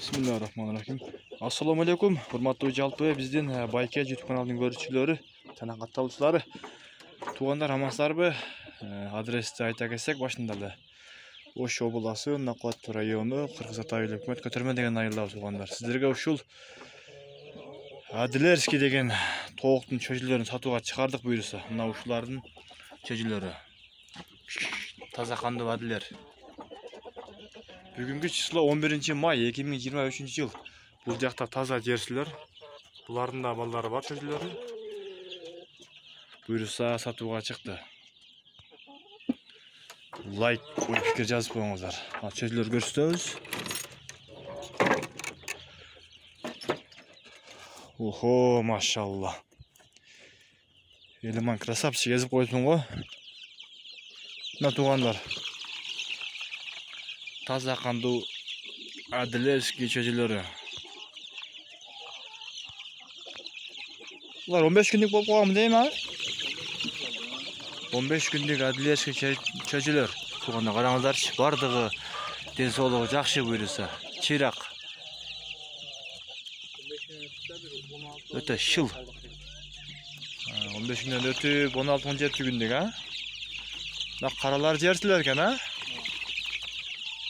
Bismillahirrahmanirrahim. Assalamu alaikum. Hurmattуу жалпы биздин Байке YouTube каналынын көрүүчүлөрү, жана катталуучулары. Туугандар, амансыздарбы? Адрести айта кетсек башында эле. Ош областы, Накот району, Кыргыз Ата өкмөт көтөрмө деген айылда туугандар. Сиздерге ушул Адилерский деген тооктун чөжүлөрүн сатууга чыгардык буюрса. Мына ушулардын чөжүлөрү. Таза кандуу адилер. Бүгүнкү число 11 май 2023 жыл. Бул жакта таза жерсилер. Булардын да балдары бар чөжүлөрү. Буюрса сатууга чыкты. Лайк, ой пикир жазып коюңуздар. Чөжүлөр көрсөтөбүз. Охо, машалла. Элеман красавчик езип койсуң го. Мына туугандар. Таза кандуу Адилерский чөжүлөрү. Булар 15 күндүк болуп калганбы дейм, а? 15 күндүк Адилерский чөжүлөр. Туугандар, караңыздарчы, бардыгы ден соолугу жакшы буюрса. Чыйрак. Өтө шыл. 15 күндөн өтүп 16-17 күндүк, а? Мына каралар жерсилер экен, а?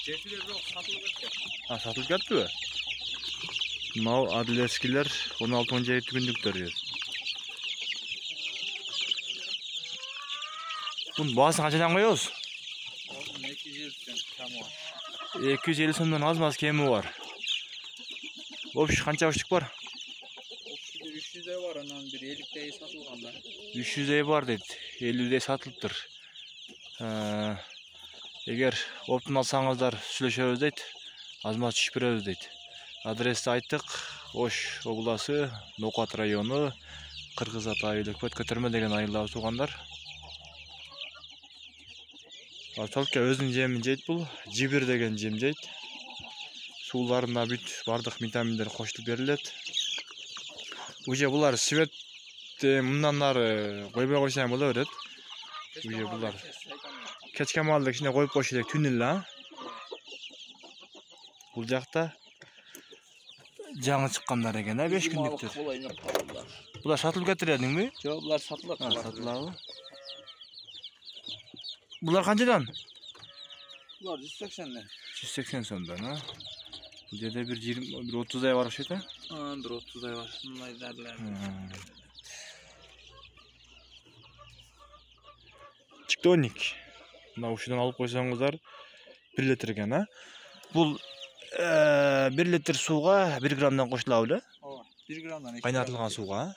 Жерсилер жок, сатылып кеткен. Сатылып кетпи? Мынау Адилерскийлер 16-17 күндүктөр. Бунун баасын канчадан коебуз? 250 сом кемі бар. 250 сомдон аз-маз кеми бар. Общий канча уштук бар? Общий 300 бар, анан бир 50 сатылган да. 300 бар дейт, 50 сатылыптыр. Эгер оптун алсаңыздар сүйлөшөбүз дейт, аз-маз түшүп беребиз дейт. Адрести айттык, Ош областы, Накот району, Кыргыз Ата өкмөт көтөрмө деген айылда туугандар. Толка өзүнүн жемин жейт бул, жибир деген жем жейт. Сууларына бүт бардык витаминдер кошулуп берилет. Уже булар свет мындан ары койбой койсоң боло берет. Уже булар кечке маалда кичине коюп коюш керек, түн эле, а? Бул жакта жаңы чыккандар экен, 5 күндүктөр. Булар сатылып кетирдиңби? Жок, булар сатылат. Сатылабы? Булар канчадан? Булар 180 180 сомдон, а? Бул жерде бир 30 бар окшойт, а? Бир 30 бар. Мындай дарлар. Чиктоник. Мына ушудан алып койсоңуздар 1 литр экен, а? Бул 1 литр сууга 1 граммдан кошулабы эле? Ооба, 1 граммдан. Кайнатылган сууга, а?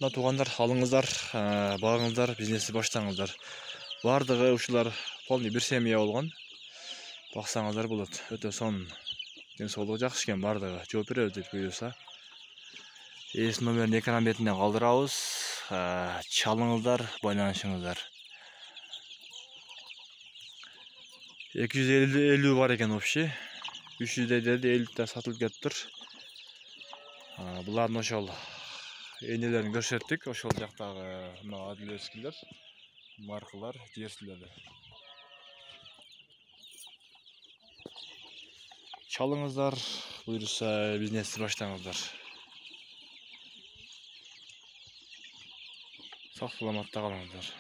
Мына туугандар, алыңыздар, багыңыздар, бизнести баштаңыздар. Бардыгы ушулар полный бир семья болгон. Баксаңыздар болот. Өтө сонун. Ден соолугу жакшы экен бардыгы. Жооп беребиз деп буюрса. Эс номерин экран бетинде калдырабыз. Чалыңыздар, байланышыңыздар. 250 бар экен общий. 300 деди, 50 сатылып кетиптир. Булардын ошол энелерин көрсөттүк, ошол жактагы мына Адилерскийлер, маркалар, жерсилер. Чалыңыздар, буюрса бизнести баштаңыздар. Сак саламатта калыңыздар.